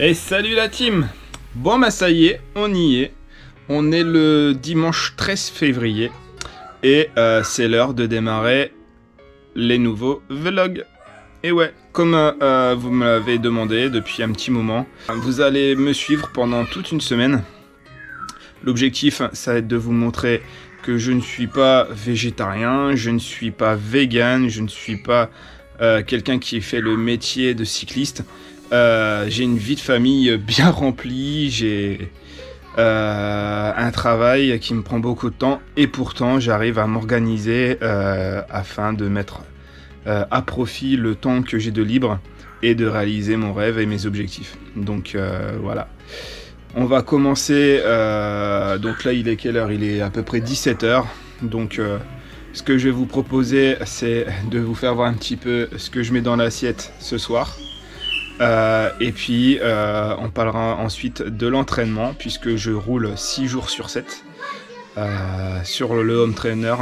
Et salut la team! Bon bah ça y est, on y est. On est le dimanche 13 février. Et c'est l'heure de démarrer les nouveaux vlogs. Et ouais, comme vous me l'avez demandé depuis un petit moment, vous allez me suivre pendant toute une semaine. L'objectif, ça va être de vous montrer que je ne suis pas végétarien, je ne suis pas vegan, je ne suis pas quelqu'un qui fait le métier de cycliste. J'ai une vie de famille bien remplie, j'ai un travail qui me prend beaucoup de temps et pourtant j'arrive à m'organiser afin de mettre à profit le temps que j'ai de libre et de réaliser mon rêve et mes objectifs. Donc voilà. On va commencer, donc là il est quelle heure? Il est à peu près 17 h. Donc ce que je vais vous proposer, c'est de vous faire voir un petit peu ce que je mets dans l'assiette ce soir. Et puis on parlera ensuite de l'entraînement puisque je roule 6 jours sur 7 sur le home trainer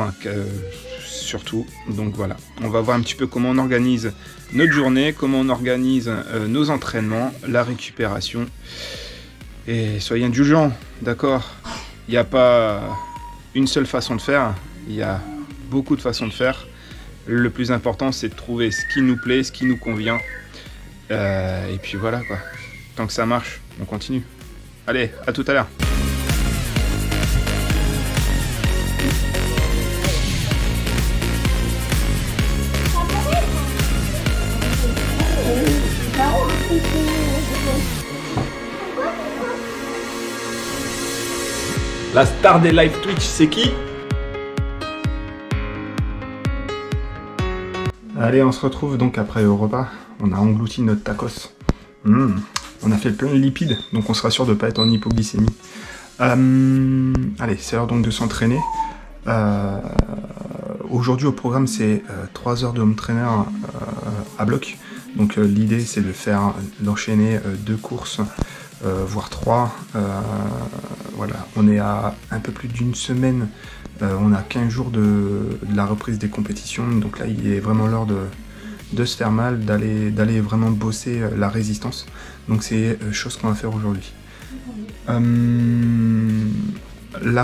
surtout. Donc voilà, on va voir un petit peu comment on organise notre journée, comment on organise nos entraînements, la récupération. Et soyez indulgents, d'accord? Il n'y a pas une seule façon de faire, il y a beaucoup de façons de faire. Le plus important, c'est de trouver ce qui nous plaît, ce qui nous convient. Et puis voilà quoi. Tant que ça marche, on continue. Allez, à tout à l'heure. La star des live Twitch, c'est qui? Allez, on se retrouve donc après le repas. On a englouti notre tacos. On a fait plein de lipides, donc on sera sûr de ne pas être en hypoglycémie. Allez, c'est l'heure donc de s'entraîner. Aujourd'hui au programme, c'est 3 heures de home trainer à bloc. Donc l'idée, c'est d'enchaîner 2 courses, voire 3. Voilà, on est à un peu plus d'une semaine. On a 15 jours de la reprise des compétitions. Donc là, il est vraiment l'heure de se faire mal, d'aller vraiment bosser la résistance. Donc c'est chose qu'on va faire aujourd'hui. La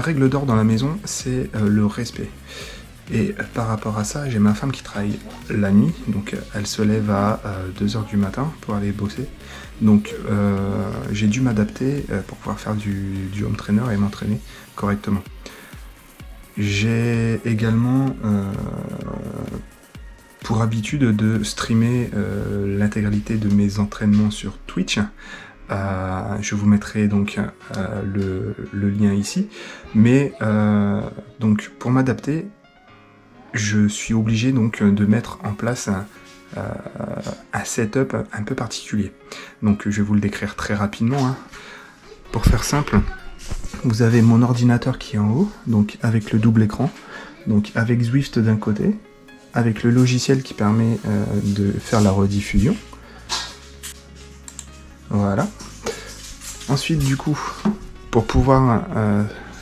règle d'or dans la maison, c'est le respect. Et par rapport à ça, j'ai ma femme qui travaille la nuit, donc elle se lève à 2 h du matin pour aller bosser. Donc j'ai dû m'adapter pour pouvoir faire du home trainer et m'entraîner correctement. J'ai également pour habitude de streamer l'intégralité de mes entraînements sur Twitch. Je vous mettrai donc le lien ici. Mais donc pour m'adapter, je suis obligé donc de mettre en place un setup un peu particulier. Donc je vais vous le décrire très rapidement, hein. Pour faire simple, vous avez mon ordinateur qui est en haut, donc avec le double écran, donc avec Zwift d'un côté, avec le logiciel qui permet de faire la rediffusion. Voilà. Ensuite, du coup, pour pouvoir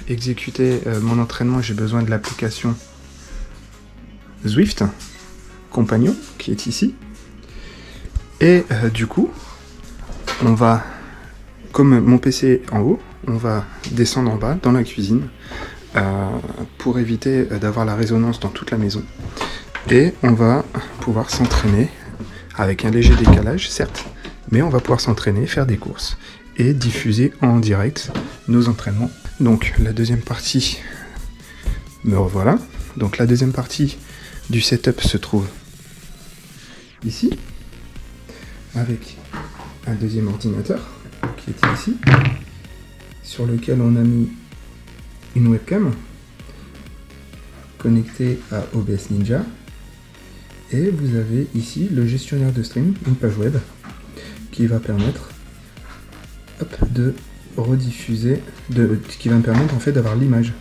exécuter mon entraînement, j'ai besoin de l'application Zwift Compagnon, qui est ici. Et du coup, on va, comme mon PC est en haut, on va descendre en bas dans la cuisine pour éviter d'avoir la résonance dans toute la maison. Et on va pouvoir s'entraîner avec un léger décalage, certes, mais on va pouvoir s'entraîner, faire des courses et diffuser en direct nos entraînements. Donc la deuxième partie, me revoilà. Donc la deuxième partie du setup se trouve ici, avec un deuxième ordinateur qui est ici, sur lequel on a mis une webcam connectée à OBS Ninja. Et vous avez ici le gestionnaire de stream, une page web, qui va permettre de rediffuser, qui va me permettre en fait d'avoir l'image.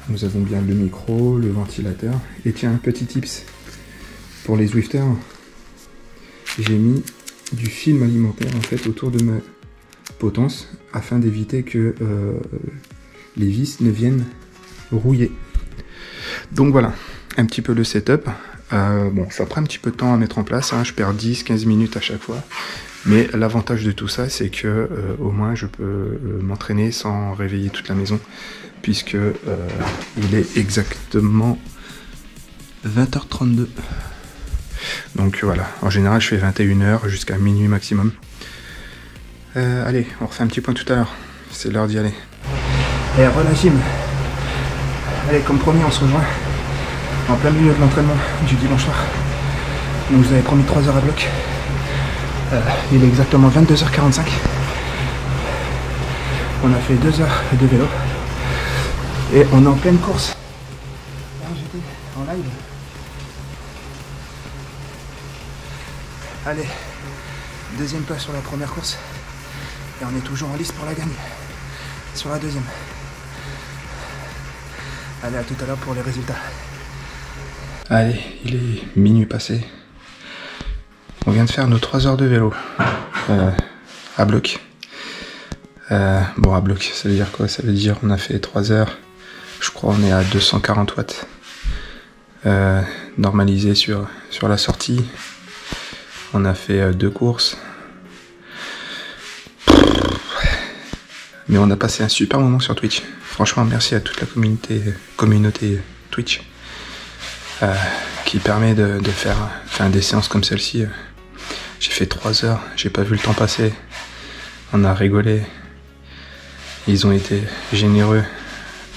Nous avons bien le micro, le ventilateur. Et tiens, un petit tips pour les Zwifters, j'ai mis du film alimentaire en fait autour de ma potence afin d'éviter que les vis ne viennent rouiller. Donc voilà, un petit peu le setup. Bon, ça prend un petit peu de temps à mettre en place, hein. Je perds 10-15 minutes à chaque fois. Mais l'avantage de tout ça, c'est que au moins je peux m'entraîner sans réveiller toute la maison, puisque il est exactement 20h32. Donc voilà, en général je fais 21h jusqu'à minuit maximum. Allez, on refait un petit point tout à l'heure, c'est l'heure d'y aller. Et relâche gym. Allez, comme promis, on se rejoint en plein milieu de l'entraînement du dimanche soir. Donc je vous avais promis 3 heures à bloc. Il est exactement 22h45. On a fait 2 heures de vélo. Et on est en pleine course. J'étais en live. Allez, deuxième place sur la première course. Et on est toujours en lice pour la gagne. Sur la deuxième. Allez, à tout à l'heure pour les résultats. Allez, il est minuit passé. On vient de faire nos 3 heures de vélo. À bloc. Bon, à bloc, ça veut dire quoi? Ça veut dire on a fait 3 heures. Je crois on est à 240 watts. Normalisé sur la sortie. On a fait 2 courses. Mais on a passé un super moment sur Twitch. Franchement, merci à toute la communauté Twitch qui permet de faire des séances comme celle-ci. J'ai fait 3 heures, j'ai pas vu le temps passer. On a rigolé. Ils ont été généreux.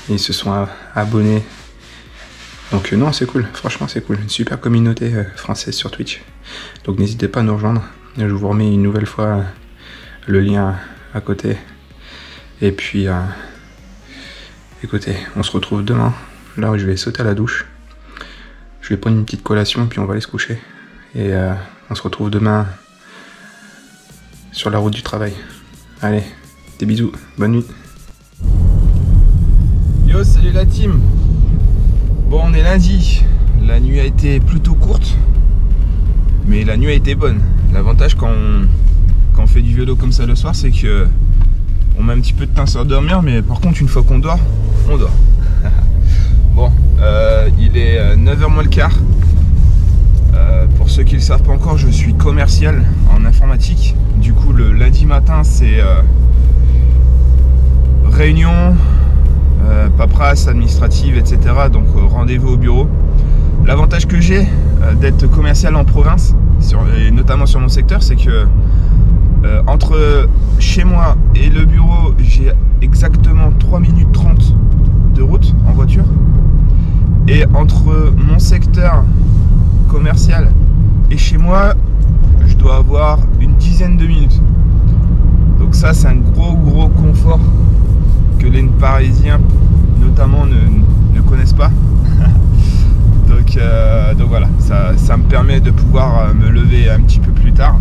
Ils se sont abonnés. Donc non, c'est cool. Franchement, c'est cool. Une super communauté française sur Twitch. Donc n'hésitez pas à nous rejoindre. Je vous remets une nouvelle fois le lien à côté. Et puis, écoutez, on se retrouve demain. Là où je vais sauter à la douche. Je vais prendre une petite collation, puis on va aller se coucher. Et on se retrouve demain sur la route du travail. Allez, des bisous, bonne nuit. Yo, salut la team. Bon, on est lundi. La nuit a été plutôt courte, mais la nuit a été bonne. L'avantage quand on fait du vélo comme ça le soir, c'est que on met un petit peu de temps à dormir, mais par contre, une fois qu'on dort, on dort. Bon, il est 9h moins le quart. Pour ceux qui ne le savent pas encore, je suis commercial en informatique. Du coup, le lundi matin, c'est réunion, paperasse administrative, etc. Donc rendez-vous au bureau. L'avantage que j'ai d'être commercial en province, et notamment sur mon secteur, c'est que entre chez moi et le bureau, j'ai exactement 3 minutes 30 de route en voiture. Et entre mon secteur commercial et chez moi, je dois avoir une dizaine de minutes. Donc ça, c'est un gros confort que les Parisiens notamment ne connaissent pas. donc voilà, ça me permet de pouvoir me lever un petit peu plus tard.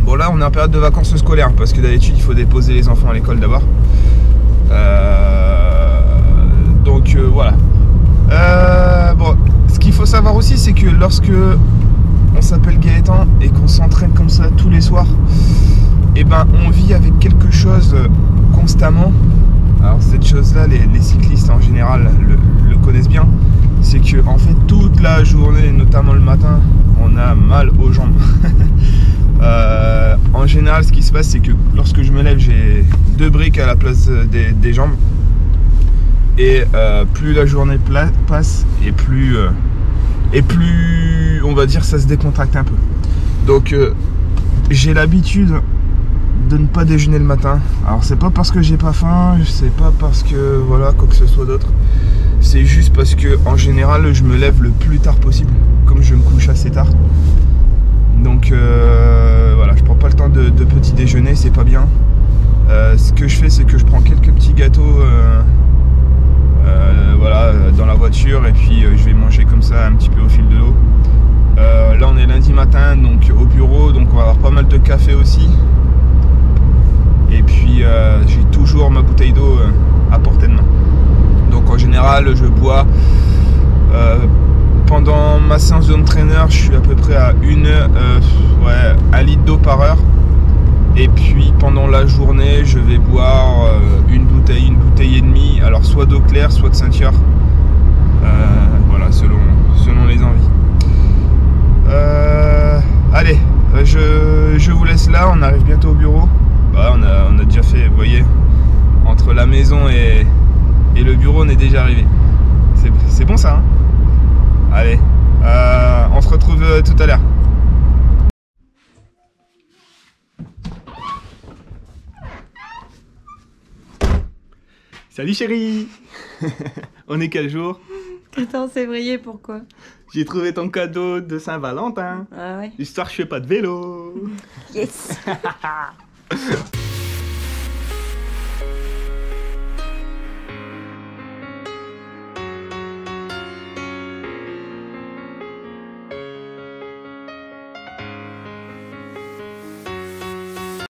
Bon, là on est en période de vacances scolaires parce que d'habitude il faut déposer les enfants à l'école d'abord. Donc voilà. Bon, ce qu'il faut savoir aussi, c'est que lorsque on s'appelle Gaëtan et qu'on s'entraîne comme ça tous les soirs, et ben on vit avec quelque chose constamment. Alors cette chose-là, les cyclistes en général le connaissent bien. C'est que en fait toute la journée, notamment le matin, on a mal aux jambes. En général, ce qui se passe, c'est que lorsque je me lève, j'ai 2 briques à la place des jambes. Et plus la journée passe, et plus on va dire ça se décontracte un peu. Donc j'ai l'habitude de ne pas déjeuner le matin. Alors c'est pas parce que j'ai pas faim, c'est pas parce que voilà quoi que ce soit d'autre. C'est juste parce que en général je me lève le plus tard possible, comme je me couche assez tard. Donc voilà, je prends pas le temps de petit déjeuner, c'est pas bien. Ce que je fais, c'est que je prends quelques petits gâteaux voilà, dans la voiture, et puis je vais manger comme ça un petit peu au fil de l'eau. Là on est lundi matin, donc au bureau, donc on va avoir pas mal de café aussi. Et puis j'ai toujours ma bouteille d'eau à portée de main. Donc en général je bois pendant ma séance d'entraîneur, je suis à peu près à 1 litre d'eau par heure. Et puis pendant la journée, je vais boire une bouteille et demie, alors soit d'eau claire, soit de ceinture. Voilà, selon les envies. Allez, Je vous laisse là, on arrive bientôt au bureau. Bah, on a déjà fait, vous voyez, entre la maison et le bureau, on est déjà arrivé. C'est bon ça, hein? Allez, on se retrouve tout à l'heure. Salut chérie. On est quel jour? 14 février, pourquoi? J'ai trouvé ton cadeau de Saint-Valentin. Ah ouais. Histoire que je fais pas de vélo. Yes.